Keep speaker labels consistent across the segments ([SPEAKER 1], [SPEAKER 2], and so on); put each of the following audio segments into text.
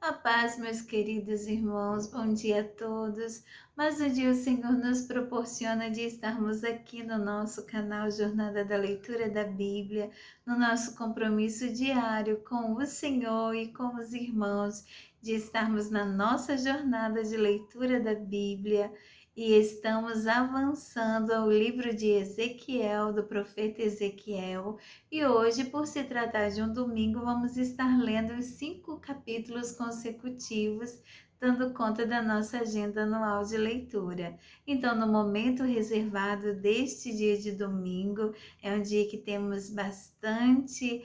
[SPEAKER 1] A paz, meus queridos irmãos, bom dia a todos. Mais um dia o Senhor nos proporciona de estarmos aqui no nosso canal Jornada da Leitura da Bíblia, no nosso compromisso diário com o Senhor e com os irmãos, de estarmos na nossa jornada de leitura da Bíblia. E estamos avançando ao livro de Ezequiel, do profeta Ezequiel. E hoje, por se tratar de um domingo, vamos estar lendo os 5 capítulos consecutivos, dando conta da nossa agenda anual de leitura. Então, no momento reservado deste dia de domingo, é um dia que temos bastante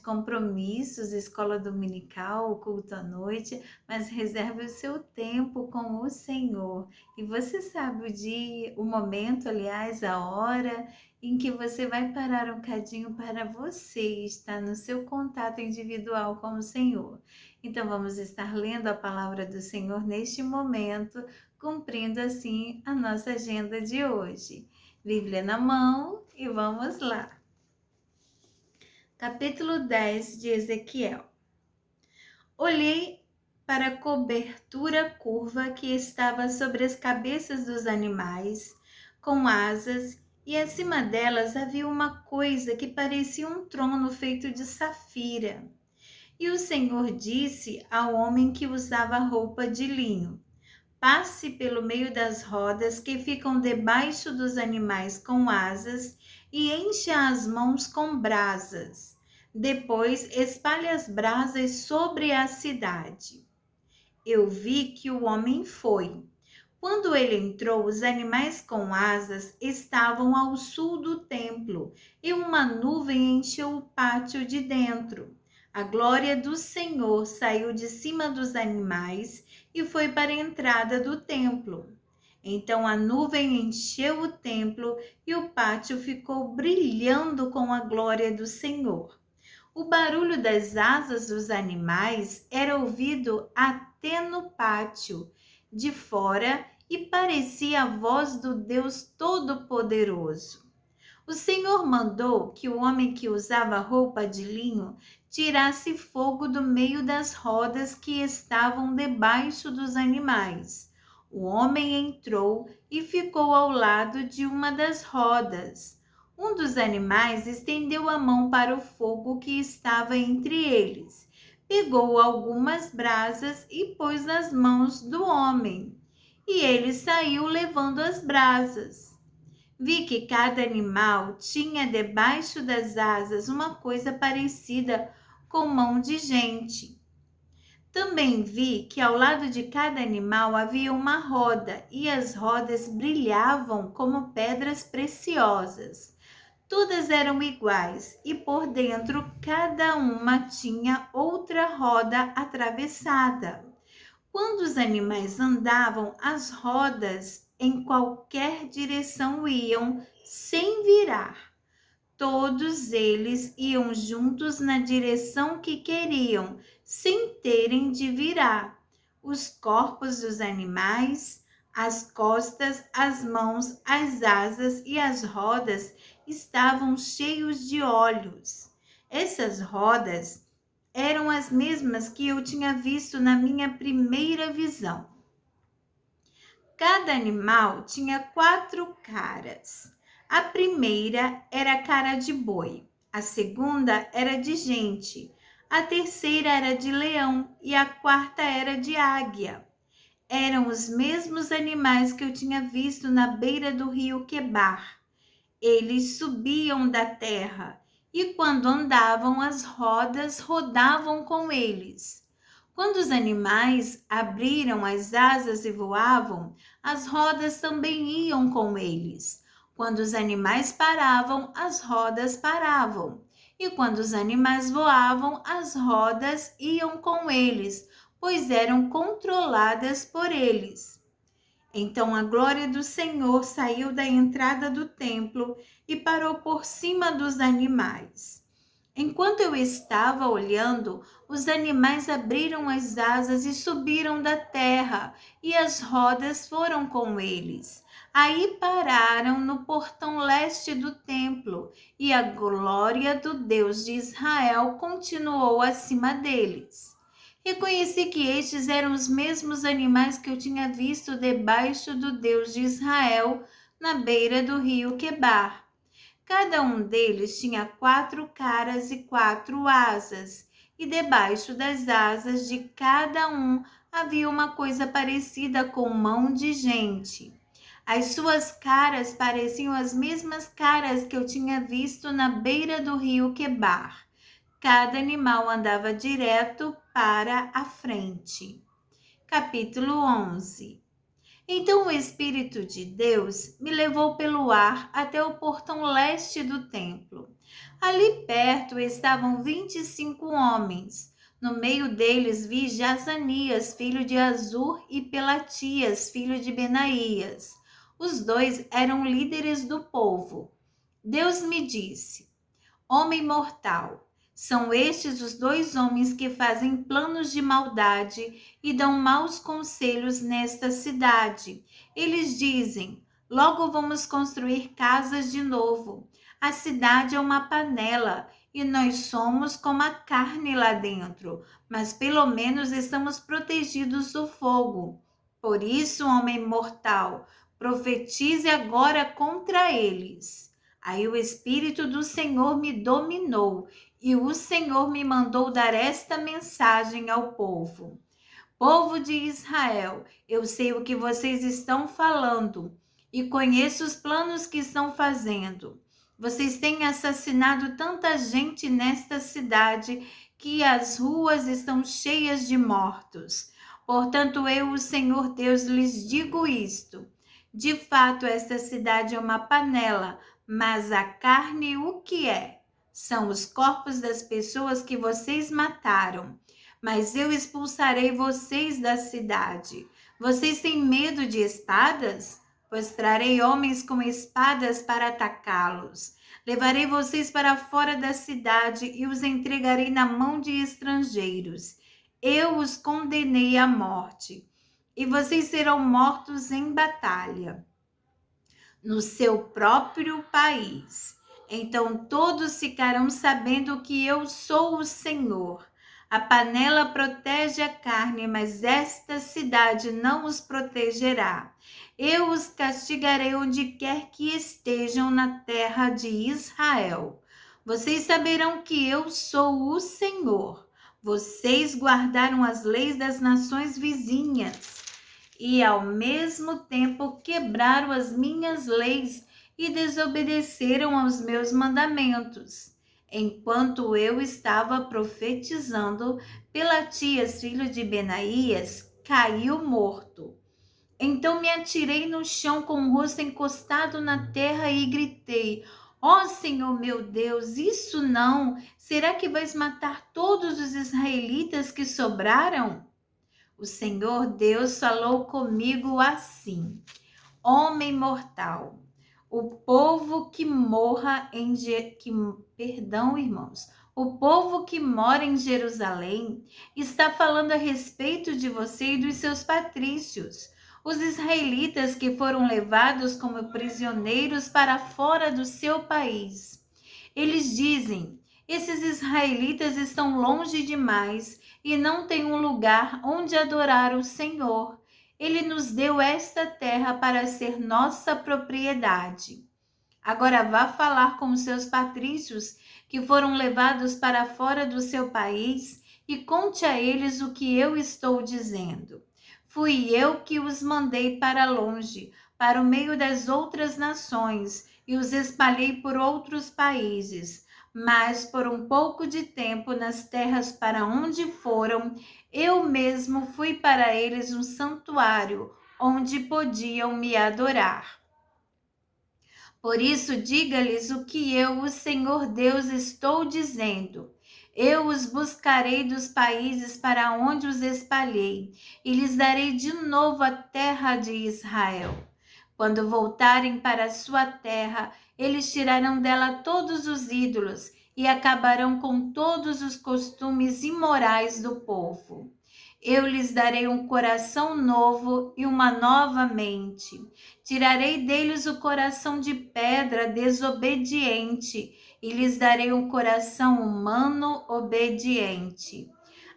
[SPEAKER 1] compromissos, escola dominical, culto à noite, mas reserve o seu tempo com o Senhor. E você sabe o dia, o momento, aliás, a hora em que você vai parar um cadinho para você estar no seu contato individual com o Senhor. Então vamos estar lendo a palavra do Senhor neste momento, cumprindo assim a nossa agenda de hoje. Bíblia na mão e vamos lá. Capítulo 10 de Ezequiel. Olhei para a cobertura curva que estava sobre as cabeças dos animais, com asas, e acima delas havia uma coisa que parecia um trono feito de safira. E o Senhor disse ao homem que usava roupa de linho: passe pelo meio das rodas que ficam debaixo dos animais com asas e encha as mãos com brasas. Depois espalhe as brasas sobre a cidade. Eu vi que o homem foi. Quando ele entrou, os animais com asas estavam ao sul do templo e uma nuvem encheu o pátio de dentro. A glória do Senhor saiu de cima dos animais e foi para a entrada do templo. Então a nuvem encheu o templo e o pátio ficou brilhando com a glória do Senhor. O barulho das asas dos animais era ouvido até no pátio de fora e parecia a voz do Deus Todo-Poderoso. O Senhor mandou que o homem que usava roupa de linho tirasse fogo do meio das rodas que estavam debaixo dos animais. O homem entrou e ficou ao lado de uma das rodas. Um dos animais estendeu a mão para o fogo que estava entre eles, pegou algumas brasas e pôs nas mãos do homem. E ele saiu levando as brasas. Vi que cada animal tinha debaixo das asas uma coisa parecida com mão de gente. Também vi que ao lado de cada animal havia uma roda e as rodas brilhavam como pedras preciosas. Todas eram iguais e por dentro cada uma tinha outra roda atravessada. Quando os animais andavam, as rodas em qualquer direção iam, sem virar. Todos eles iam juntos na direção que queriam, sem terem de virar. Os corpos dos animais, as costas, as mãos, as asas e as rodas estavam cheios de olhos. Essas rodas eram as mesmas que eu tinha visto na minha primeira visão. Cada animal tinha 4 caras. A primeira era a cara de boi, a segunda era de gente, a terceira era de leão e a quarta era de águia. Eram os mesmos animais que eu tinha visto na beira do rio Quebar. Eles subiam da terra e quando andavam, as rodas rodavam com eles. Quando os animais abriram as asas e voavam, as rodas também iam com eles. Quando os animais paravam, as rodas paravam. E quando os animais voavam, as rodas iam com eles, pois eram controladas por eles. Então a glória do Senhor saiu da entrada do templo e parou por cima dos animais. Enquanto eu estava olhando, os animais abriram as asas e subiram da terra, e as rodas foram com eles. Aí pararam no portão leste do templo, e a glória do Deus de Israel continuou acima deles. Reconheci que estes eram os mesmos animais que eu tinha visto debaixo do Deus de Israel, na beira do rio Quebar. Cada um deles tinha 4 caras e 4 asas, e debaixo das asas de cada um havia uma coisa parecida com mão de gente. As suas caras pareciam as mesmas caras que eu tinha visto na beira do rio Quebar. Cada animal andava direto para a frente. Capítulo 11. Então o Espírito de Deus me levou pelo ar até o portão leste do templo. Ali perto estavam 25 homens. No meio deles vi Jazanias, filho de Azur, e Pelatias, filho de Benaías. Os dois eram líderes do povo. Deus me disse: Homem mortal, são estes os 2 homens que fazem planos de maldade e dão maus conselhos nesta cidade. Eles dizem: logo vamos construir casas de novo. A cidade é uma panela e nós somos como a carne lá dentro, mas pelo menos estamos protegidos do fogo. Por isso, homem mortal, profetize agora contra eles. Aí o Espírito do Senhor me dominou e o Senhor me mandou dar esta mensagem ao povo. Povo de Israel, eu sei o que vocês estão falando e conheço os planos que estão fazendo. Vocês têm assassinado tanta gente nesta cidade que as ruas estão cheias de mortos. Portanto, eu, o Senhor Deus, lhes digo isto. De fato, esta cidade é uma panela, mas a carne o que é? São os corpos das pessoas que vocês mataram. Mas eu expulsarei vocês da cidade. Vocês têm medo de espadas? Pois trarei homens com espadas para atacá-los. Levarei vocês para fora da cidade e os entregarei na mão de estrangeiros. Eu os condenei à morte, e vocês serão mortos em batalha no seu próprio país. Então todos ficarão sabendo que eu sou o Senhor. A panela protege a carne, mas esta cidade não os protegerá. Eu os castigarei onde quer que estejam na terra de Israel. Vocês saberão que eu sou o Senhor. Vocês guardaram as leis das nações vizinhas e ao mesmo tempo quebraram as minhas leis e desobedeceram aos meus mandamentos. Enquanto eu estava profetizando, Pelatias, filho de Benaías, caiu morto. Então me atirei no chão com o rosto encostado na terra e gritei: Ó Senhor meu Deus, isso não! Será que vais matar todos os israelitas que sobraram? O Senhor Deus falou comigo assim: Homem mortal, o povo que morra em irmãos, o povo que mora em Jerusalém está falando a respeito de você e dos seus patrícios, os israelitas que foram levados como prisioneiros para fora do seu país. Eles dizem: esses israelitas estão longe demais e não têm um lugar onde adorar o Senhor. Ele nos deu esta terra para ser nossa propriedade. Agora vá falar com os seus patrícios que foram levados para fora do seu país e conte a eles o que eu estou dizendo. Fui eu que os mandei para longe, para o meio das outras nações, e os espalhei por outros países. Mas por um pouco de tempo nas terras para onde foram, eu mesmo fui para eles um santuário, onde podiam me adorar. Por isso, diga-lhes o que eu, o Senhor Deus, estou dizendo. Eu os buscarei dos países para onde os espalhei, e lhes darei de novo a terra de Israel. Quando voltarem para a sua terra, eles tirarão dela todos os ídolos e acabarão com todos os costumes imorais do povo. Eu lhes darei um coração novo e uma nova mente. Tirarei deles o coração de pedra desobediente e lhes darei um coração humano obediente.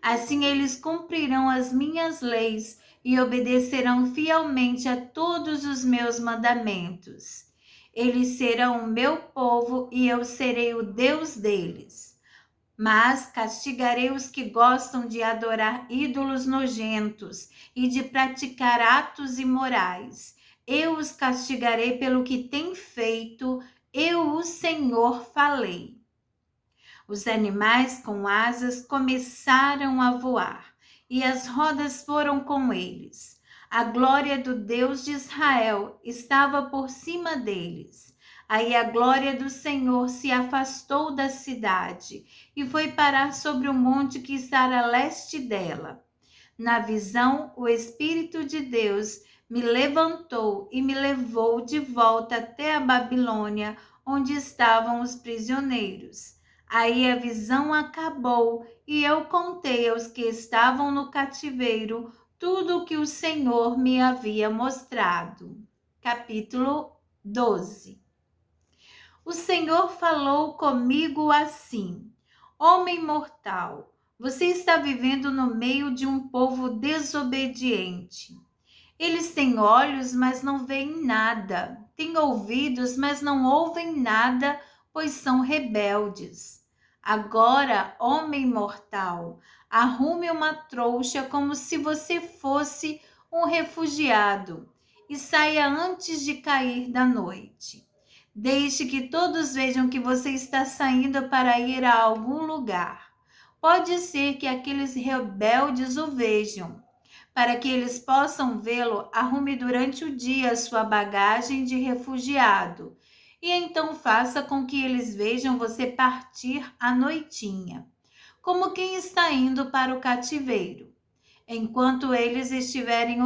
[SPEAKER 1] Assim eles cumprirão as minhas leis e obedecerão fielmente a todos os meus mandamentos. Eles serão o meu povo e eu serei o Deus deles. Mas castigarei os que gostam de adorar ídolos nojentos e de praticar atos imorais. Eu os castigarei pelo que têm feito, eu, o Senhor, falei. Os animais com asas começaram a voar, e as rodas foram com eles. A glória do Deus de Israel estava por cima deles. Aí a glória do Senhor se afastou da cidade e foi parar sobre o monte que está a leste dela. Na visão, o Espírito de Deus me levantou e me levou de volta até a Babilônia, onde estavam os prisioneiros. Aí a visão acabou e eu contei aos que estavam no cativeiro tudo o que o Senhor me havia mostrado. Capítulo 12. O Senhor falou comigo assim: Homem mortal, você está vivendo no meio de um povo desobediente. Eles têm olhos, mas não veem nada. Têm ouvidos, mas não ouvem nada, pois são rebeldes. Agora, homem mortal, arrume uma trouxa como se você fosse um refugiado e saia antes de cair da noite. Deixe que todos vejam que você está saindo para ir a algum lugar. Pode ser que aqueles rebeldes o vejam. Para que eles possam vê-lo, arrume durante o dia a sua bagagem de refugiado. E então faça com que eles vejam você partir à noitinha, como quem está indo para o cativeiro. Enquanto eles estiverem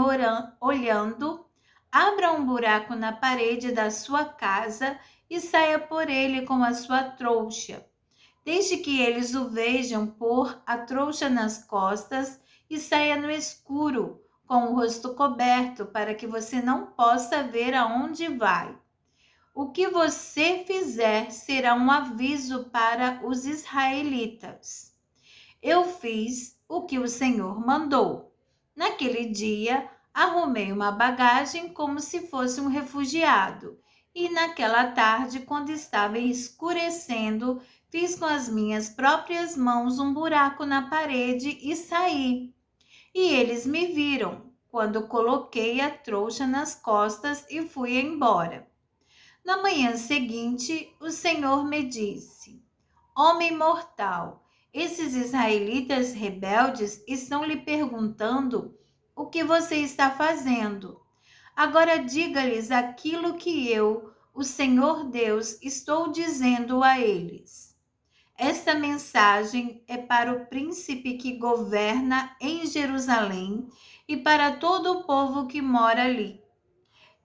[SPEAKER 1] olhando, abra um buraco na parede da sua casa e saia por ele com a sua trouxa. Deixe que eles o vejam pôr a trouxa nas costas e saia no escuro, com o rosto coberto, para que você não possa ver aonde vai. O que você fizer será um aviso para os israelitas. Eu fiz o que o Senhor mandou. Naquele dia, arrumei uma bagagem como se fosse um refugiado. E naquela tarde, quando estava escurecendo, fiz com as minhas próprias mãos um buraco na parede e saí. E eles me viram, quando coloquei a trouxa nas costas e fui embora. Na manhã seguinte, o Senhor me disse: Homem mortal, esses israelitas rebeldes estão lhe perguntando o que você está fazendo. Agora diga-lhes aquilo que eu, o Senhor Deus, estou dizendo a eles. Esta mensagem é para o príncipe que governa em Jerusalém e para todo o povo que mora ali.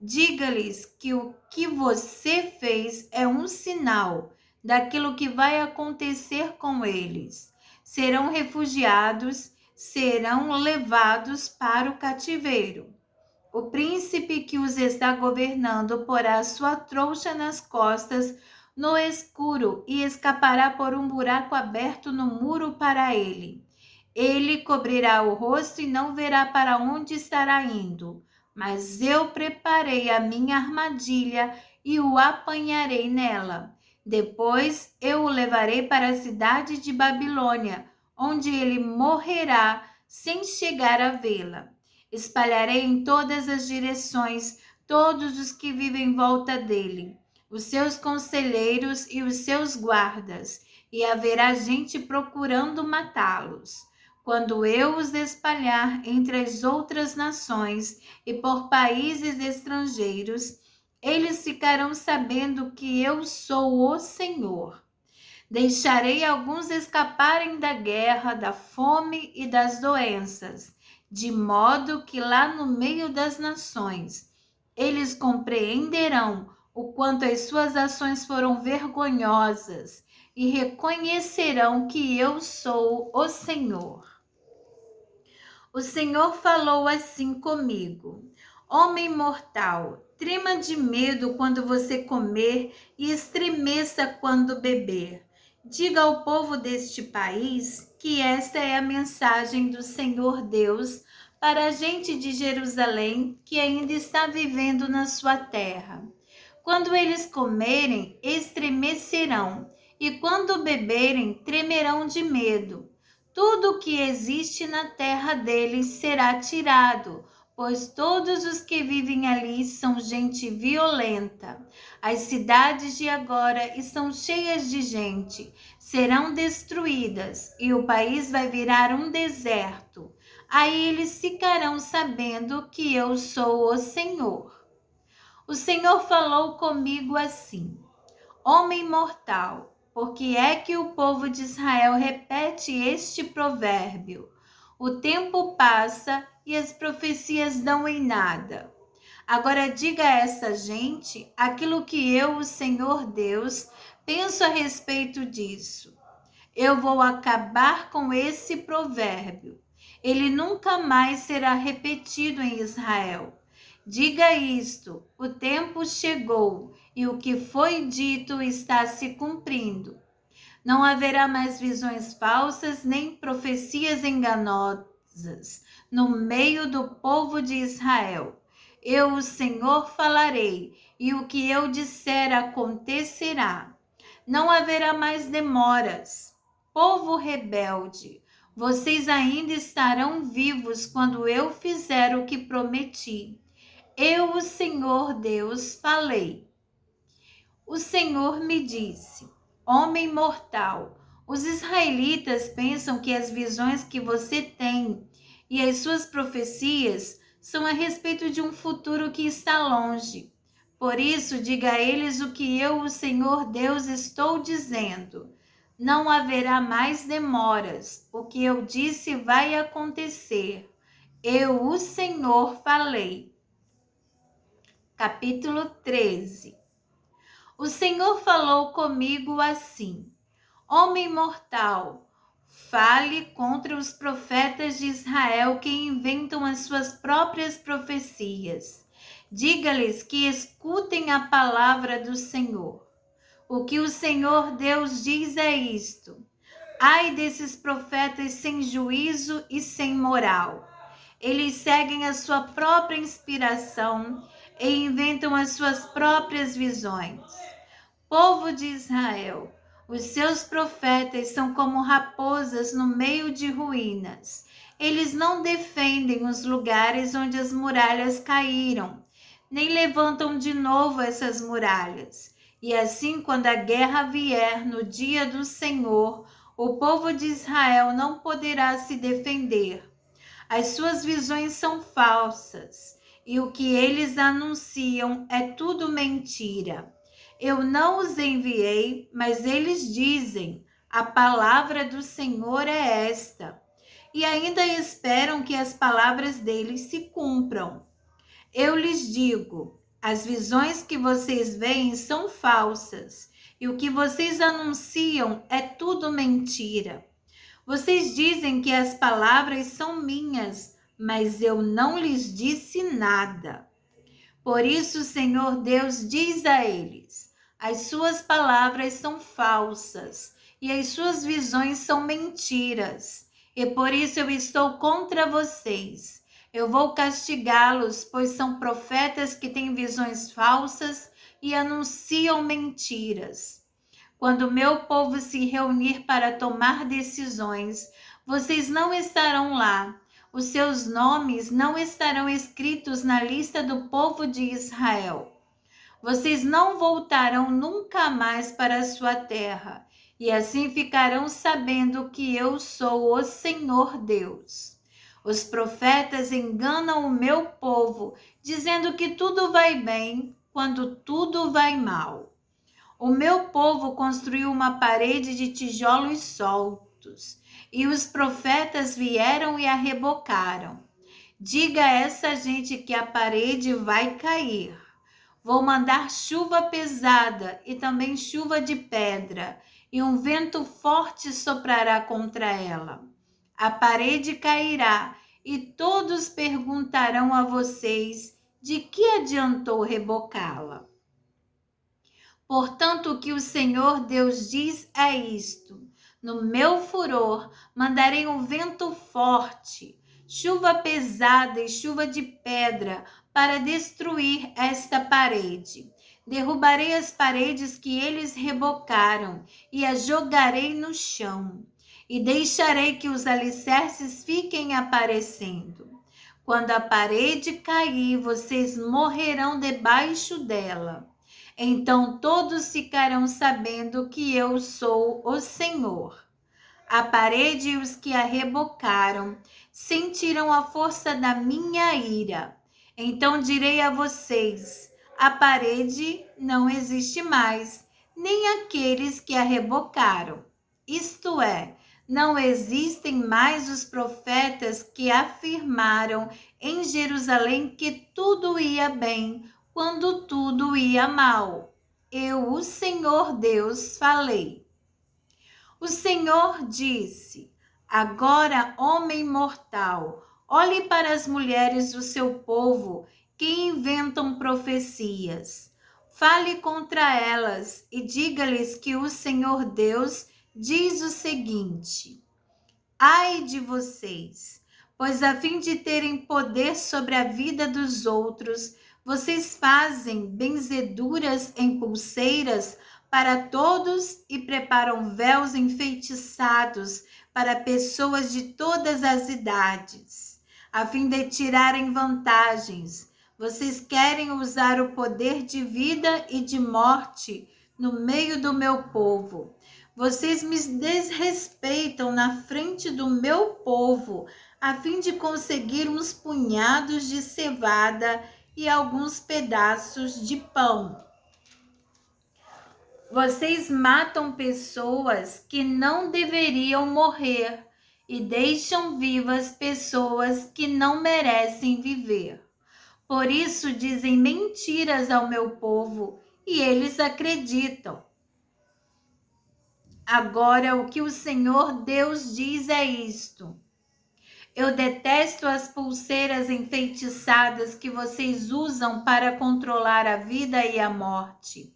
[SPEAKER 1] Diga-lhes que o que você fez é um sinal daquilo que vai acontecer com eles. Serão refugiados, serão levados para o cativeiro. O príncipe que os está governando porá sua trouxa nas costas no escuro e escapará por um buraco aberto no muro para ele. Ele cobrirá o rosto e não verá para onde estará indo. Mas eu preparei a minha armadilha e o apanharei nela. Depois eu o levarei para a cidade de Babilônia, onde ele morrerá sem chegar a vê-la. Espalharei em todas as direções todos os que vivem em volta dele, os seus conselheiros e os seus guardas, e haverá gente procurando matá-los. Quando eu os espalhar entre as outras nações e por países estrangeiros, eles ficarão sabendo que eu sou o Senhor. Deixarei alguns escaparem da guerra, da fome e das doenças, de modo que lá no meio das nações eles compreenderão o quanto as suas ações foram vergonhosas e reconhecerão que eu sou o Senhor. O Senhor falou assim comigo: Homem mortal, trema de medo quando você comer e estremeça quando beber. Diga ao povo deste país que esta é a mensagem do Senhor Deus para a gente de Jerusalém que ainda está vivendo na sua terra. Quando eles comerem, estremecerão, e quando beberem, tremerão de medo. Tudo o que existe na terra deles será tirado, pois todos os que vivem ali são gente violenta. As cidades de agora estão cheias de gente, serão destruídas, e o país vai virar um deserto. Aí eles ficarão sabendo que eu sou o Senhor. O Senhor falou comigo assim: Homem mortal, por que é que o povo de Israel repete este provérbio? O tempo passa e as profecias dão em nada. Agora diga a essa gente aquilo que eu, o Senhor Deus, penso a respeito disso. Eu vou acabar com esse provérbio. Ele nunca mais será repetido em Israel. Diga isto: o tempo chegou e o que foi dito está se cumprindo. Não haverá mais visões falsas nem profecias enganosas no meio do povo de Israel. Eu, o Senhor, falarei, e o que eu disser acontecerá. Não haverá mais demoras. Povo rebelde, vocês ainda estarão vivos quando eu fizer o que prometi. Eu, o Senhor Deus, falei. O Senhor me disse: Homem mortal, os israelitas pensam que as visões que você tem e as suas profecias são a respeito de um futuro que está longe. Por isso, diga a eles o que eu, o Senhor Deus, estou dizendo. Não haverá mais demoras. O que eu disse vai acontecer. Eu, o Senhor, falei. Capítulo 13. O Senhor falou comigo assim: Homem mortal, fale contra os profetas de Israel que inventam as suas próprias profecias. Diga-lhes que escutem a palavra do Senhor. O que o Senhor Deus diz é isto: Ai desses profetas sem juízo e sem moral. Eles seguem a sua própria inspiração e inventam as suas próprias visões. Povo de Israel, os seus profetas são como raposas no meio de ruínas. Eles não defendem os lugares onde as muralhas caíram, nem levantam de novo essas muralhas. E assim, quando a guerra vier no dia do Senhor, o povo de Israel não poderá se defender. As suas visões são falsas, e o que eles anunciam é tudo mentira. Eu não os enviei, mas eles dizem: a palavra do Senhor é esta. E ainda esperam que as palavras deles se cumpram. Eu lhes digo: as visões que vocês veem são falsas, e o que vocês anunciam é tudo mentira. Vocês dizem que as palavras são minhas, mas eu não lhes disse nada. Por isso o Senhor Deus diz a eles: as suas palavras são falsas e as suas visões são mentiras. E por isso eu estou contra vocês. Eu vou castigá-los, pois são profetas que têm visões falsas e anunciam mentiras. Quando o meu povo se reunir para tomar decisões, vocês não estarão lá. Os seus nomes não estarão escritos na lista do povo de Israel. Vocês não voltarão nunca mais para a sua terra, e assim ficarão sabendo que eu sou o Senhor Deus. Os profetas enganam o meu povo, dizendo que tudo vai bem, quando tudo vai mal. O meu povo construiu uma parede de tijolos soltos, e os profetas vieram e a rebocaram. Diga a essa gente que a parede vai cair. Vou mandar chuva pesada e também chuva de pedra, e um vento forte soprará contra ela. A parede cairá, e todos perguntarão a vocês: de que adiantou rebocá-la? Portanto, o que o Senhor Deus diz é isto: No meu furor, mandarei um vento forte, chuva pesada e chuva de pedra para destruir esta parede. Derrubarei as paredes que eles rebocaram e as jogarei no chão. E deixarei que os alicerces fiquem aparecendo. Quando a parede cair, vocês morrerão debaixo dela. Então todos ficarão sabendo que eu sou o Senhor. A parede e os que a rebocaram sentiram a força da minha ira. Então direi a vocês: a parede não existe mais, nem aqueles que a rebocaram. Isto é, não existem mais os profetas que afirmaram em Jerusalém que tudo ia bem, quando tudo ia mal. Eu, o Senhor Deus, falei. O Senhor disse: agora, homem mortal, olhe para as mulheres do seu povo que inventam profecias. Fale contra elas e diga-lhes que o Senhor Deus diz o seguinte: ai de vocês, pois a fim de terem poder sobre a vida dos outros, vocês fazem benzeduras em pulseiras para todos e preparam véus enfeitiçados para pessoas de todas as idades, a fim de tirarem vantagens. Vocês querem usar o poder de vida e de morte no meio do meu povo. Vocês me desrespeitam na frente do meu povo, a fim de conseguir uns punhados de cevada e alguns pedaços de pão. Vocês matam pessoas que não deveriam morrer e deixam vivas pessoas que não merecem viver. Por isso dizem mentiras ao meu povo e eles acreditam. Agora, o que o Senhor Deus diz é isto: eu detesto as pulseiras enfeitiçadas que vocês usam para controlar a vida e a morte.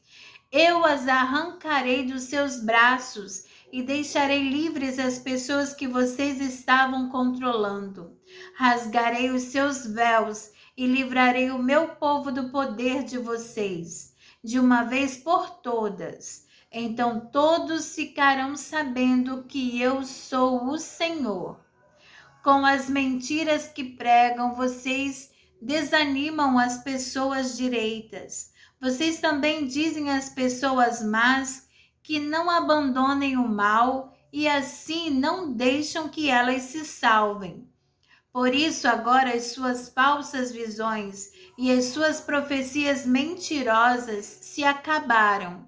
[SPEAKER 1] Eu as arrancarei dos seus braços e deixarei livres as pessoas que vocês estavam controlando. Rasgarei os seus véus e livrarei o meu povo do poder de vocês, de uma vez por todas. Então todos ficarão sabendo que eu sou o Senhor. Com as mentiras que pregam, vocês desanimam as pessoas direitas. Vocês também dizem às pessoas más que não abandonem o mal e assim não deixam que elas se salvem. Por isso, agora as suas falsas visões e as suas profecias mentirosas se acabaram.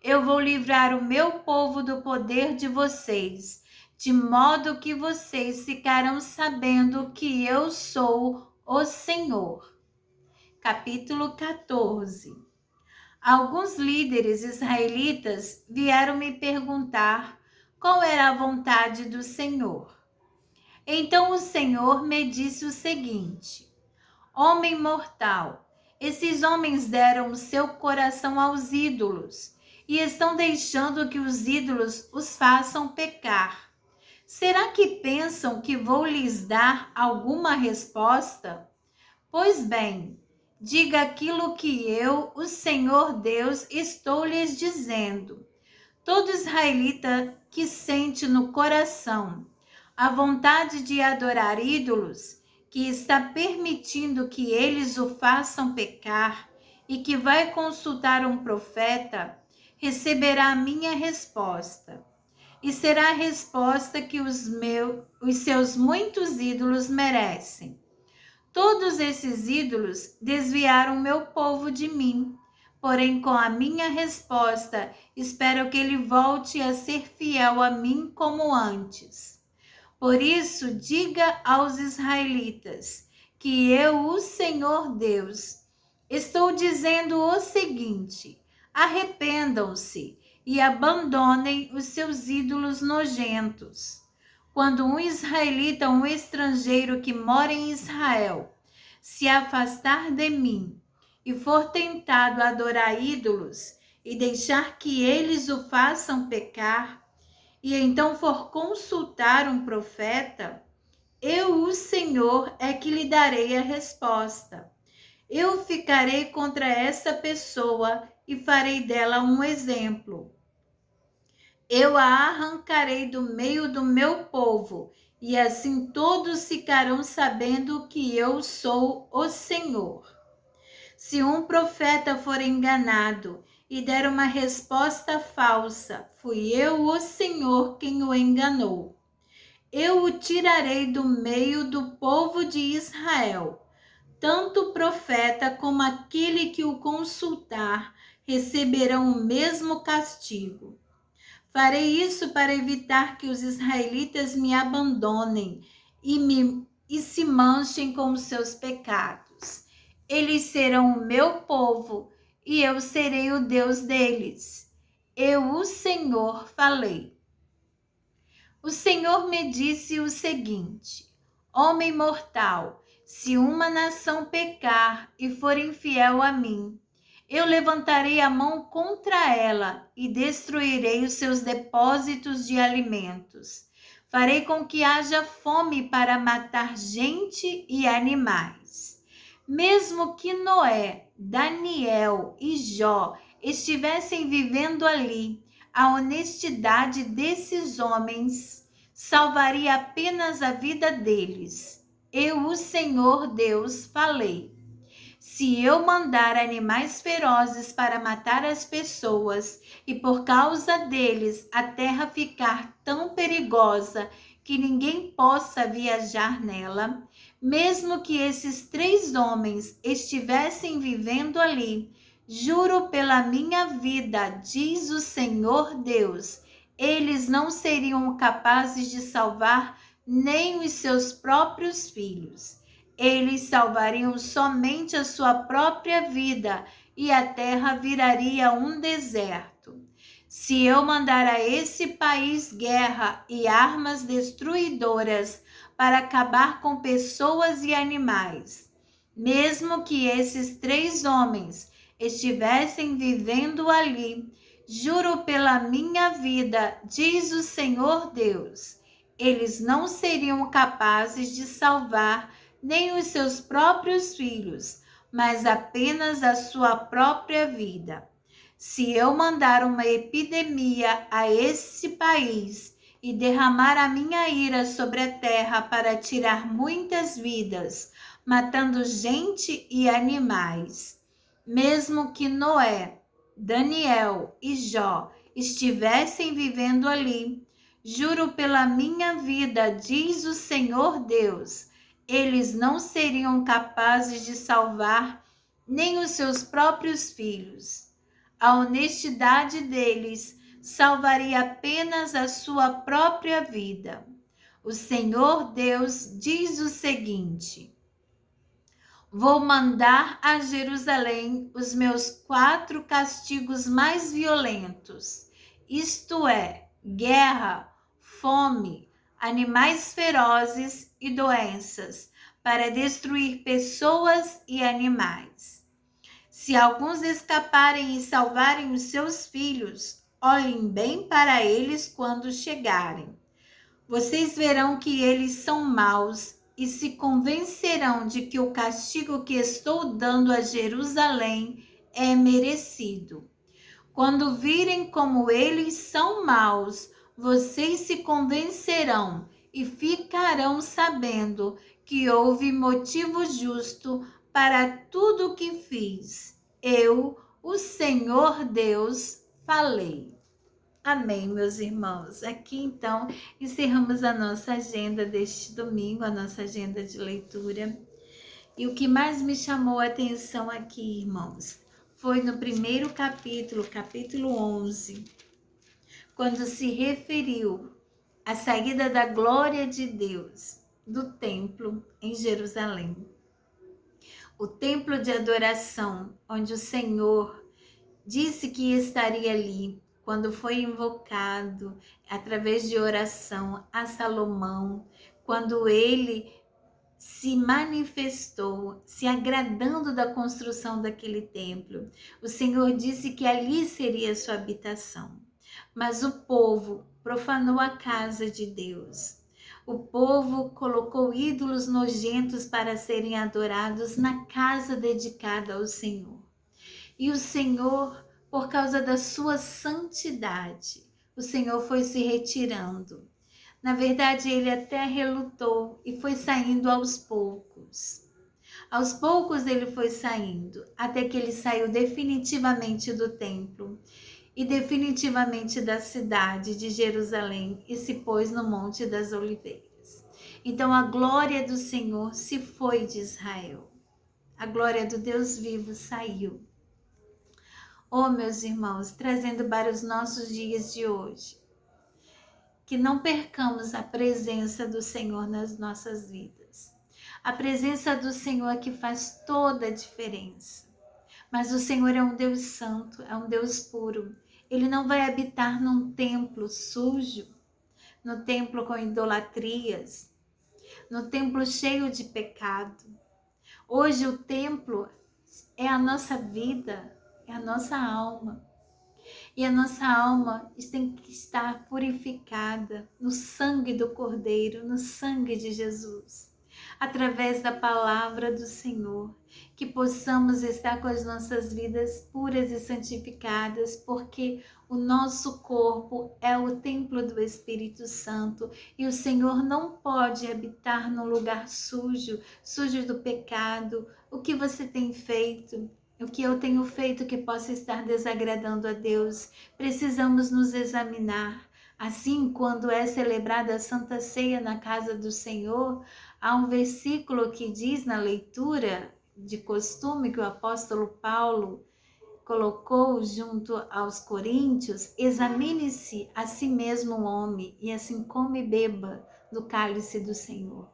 [SPEAKER 1] Eu vou livrar o meu povo do poder de vocês, de modo que vocês ficarão sabendo que eu sou o Senhor. Capítulo 14. Alguns líderes israelitas vieram me perguntar qual era a vontade do Senhor. Então o Senhor me disse o seguinte: homem mortal, esses homens deram o seu coração aos ídolos e estão deixando que os ídolos os façam pecar. Será que pensam que vou lhes dar alguma resposta? Pois bem, diga aquilo que eu, o Senhor Deus, estou lhes dizendo. Todo israelita que sente no coração a vontade de adorar ídolos, que está permitindo que eles o façam pecar e que vai consultar um profeta, receberá a minha resposta. E será a resposta que os seus muitos ídolos merecem. Todos esses ídolos desviaram meu povo de mim. Porém, com a minha resposta, espero que ele volte a ser fiel a mim como antes. Por isso, diga aos israelitas que eu, o Senhor Deus, estou dizendo o seguinte: arrependam-se e abandonem os seus ídolos nojentos. Quando um israelita, um estrangeiro que mora em Israel, se afastar de mim e for tentado a adorar ídolos e deixar que eles o façam pecar, e então for consultar um profeta, eu, o Senhor, é que lhe darei a resposta. Eu ficarei contra essa pessoa e farei dela um exemplo. Eu a arrancarei do meio do meu povo, e assim todos ficarão sabendo que eu sou o Senhor. Se um profeta for enganado e der uma resposta falsa, fui eu, o Senhor, quem o enganou. Eu o tirarei do meio do povo de Israel. Tanto o profeta como aquele que o consultar receberão o mesmo castigo. Farei isso para evitar que os israelitas me abandonem e se manchem com os seus pecados. Eles serão o meu povo e eu serei o Deus deles. Eu, o Senhor, falei. O Senhor me disse o seguinte: Homem mortal, se uma nação pecar e for infiel a mim, eu levantarei a mão contra ela e destruirei os seus depósitos de alimentos. Farei com que haja fome para matar gente e animais. Mesmo que Noé, Daniel e Jó estivessem vivendo ali, a honestidade desses homens salvaria apenas a vida deles. Eu, o Senhor Deus, falei. Se eu mandar animais ferozes para matar as pessoas e por causa deles a terra ficar tão perigosa que ninguém possa viajar nela, mesmo que esses 3 homens estivessem vivendo ali, juro pela minha vida, diz o Senhor Deus, eles não seriam capazes de salvar nem os seus próprios filhos. Eles salvariam somente a sua própria vida e a terra viraria um deserto. Se eu mandar a esse país guerra e armas destruidoras para acabar com pessoas e animais, mesmo que esses 3 homens estivessem vivendo ali, juro pela minha vida, diz o Senhor Deus, eles não seriam capazes de salvar nem os seus próprios filhos, mas apenas a sua própria vida. Se eu mandar uma epidemia a esse país e derramar a minha ira sobre a terra para tirar muitas vidas, matando gente e animais, mesmo que Noé, Daniel e Jó estivessem vivendo ali, juro pela minha vida, diz o Senhor Deus, eles não seriam capazes de salvar nem os seus próprios filhos. A honestidade deles salvaria apenas a sua própria vida. O Senhor Deus diz o seguinte: vou mandar a Jerusalém os meus 4 castigos mais violentos, isto é, guerra, fome, animais ferozes e doenças, para destruir pessoas e animais. Se alguns escaparem e salvarem os seus filhos, olhem bem para eles quando chegarem. Vocês verão que eles são maus e se convencerão de que o castigo que estou dando a Jerusalém é merecido. Quando virem como eles são maus, vocês se convencerão e ficarão sabendo que houve motivo justo para tudo o que fiz. Eu, o Senhor Deus, falei. Amém, meus irmãos. Aqui então encerramos a nossa agenda deste domingo, a nossa agenda de leitura. E o que mais me chamou a atenção aqui, irmãos, foi no primeiro capítulo, capítulo 11, quando se referiu à saída da glória de Deus do templo em Jerusalém. O templo de adoração, onde o Senhor disse que estaria ali quando foi invocado através de oração a Salomão, quando ele se manifestou, se agradando da construção daquele templo. O Senhor disse que ali seria sua habitação. Mas o povo profanou a casa de Deus. O povo colocou ídolos nojentos para serem adorados na casa dedicada ao Senhor. E o Senhor, por causa da sua santidade, o Senhor foi se retirando. Na verdade, ele até relutou e foi saindo aos poucos. Aos poucos ele foi saindo, até que ele saiu definitivamente do templo e definitivamente da cidade de Jerusalém e se pôs no Monte das Oliveiras. Então a glória do Senhor se foi de Israel. A glória do Deus vivo saiu. Oh, meus irmãos, trazendo para os nossos dias de hoje, que não percamos a presença do Senhor nas nossas vidas. A presença do Senhor é que faz toda a diferença. Mas o Senhor é um Deus santo, é um Deus puro. Ele não vai habitar num templo sujo, no templo com idolatrias, no templo cheio de pecado. Hoje o templo é a nossa vida, é a nossa alma. E a nossa alma tem que estar purificada no sangue do Cordeiro, no sangue de Jesus. Através da palavra do Senhor, que possamos estar com as nossas vidas puras e santificadas, porque o nosso corpo é o templo do Espírito Santo e o Senhor não pode habitar num lugar sujo, sujo do pecado. O que você tem feito? O que eu tenho feito que possa estar desagradando a Deus? Precisamos nos examinar. Assim, quando é celebrada a Santa Ceia na casa do Senhor, há um versículo que diz na leitura de costume que o apóstolo Paulo colocou junto aos coríntios: examine-se a si mesmo o homem, e assim come e beba do cálice do Senhor.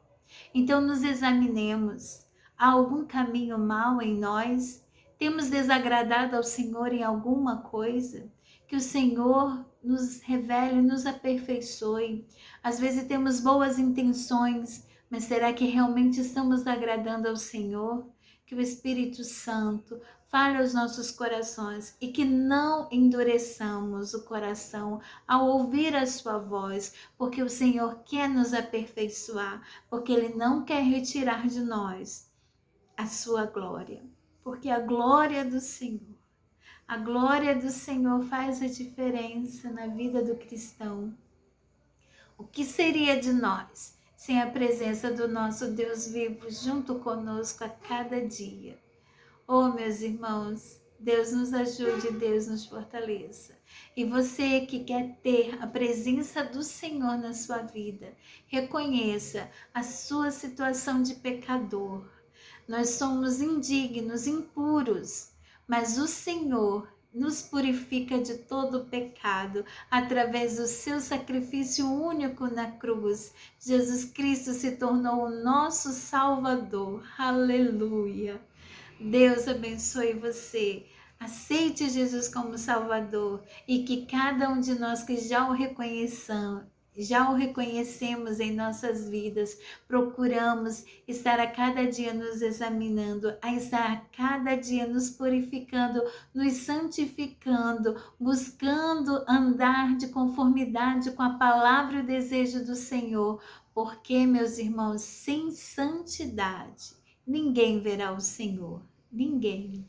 [SPEAKER 1] Então nos examinemos. Há algum caminho mau em nós? Temos desagradado ao Senhor em alguma coisa? Que o Senhor nos revele, nos aperfeiçoe. Às vezes temos boas intenções, mas será que realmente estamos agradando ao Senhor? Que o Espírito Santo fale aos nossos corações e que não endureçamos o coração ao ouvir a sua voz, porque o Senhor quer nos aperfeiçoar, porque Ele não quer retirar de nós a sua glória, porque a glória do Senhor faz a diferença na vida do cristão. O que seria de nós sem a presença do nosso Deus vivo junto conosco a cada dia? Oh, meus irmãos, Deus nos ajude, Deus nos fortaleça. E você que quer ter a presença do Senhor na sua vida, reconheça a sua situação de pecador. Nós somos indignos, impuros, mas o Senhor nos purifica de todo o pecado através do seu sacrifício único na cruz. Jesus Cristo se tornou o nosso Salvador. Aleluia! Deus abençoe você. Aceite Jesus como Salvador e que cada um de nós que já o reconhecemos em nossas vidas, procuramos estar a cada dia nos examinando, a estar a cada dia nos purificando, nos santificando, buscando andar de conformidade com a palavra e o desejo do Senhor, porque, meus irmãos, sem santidade, ninguém verá o Senhor. Ninguém.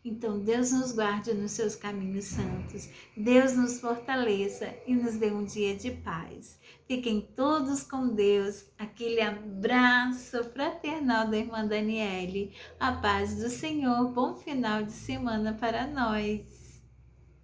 [SPEAKER 1] Então, Deus nos guarde nos seus caminhos santos. Deus nos fortaleça e nos dê um dia de paz. Fiquem todos com Deus. Aquele abraço fraternal da irmã Daniele. A paz do Senhor. Bom final de semana para nós.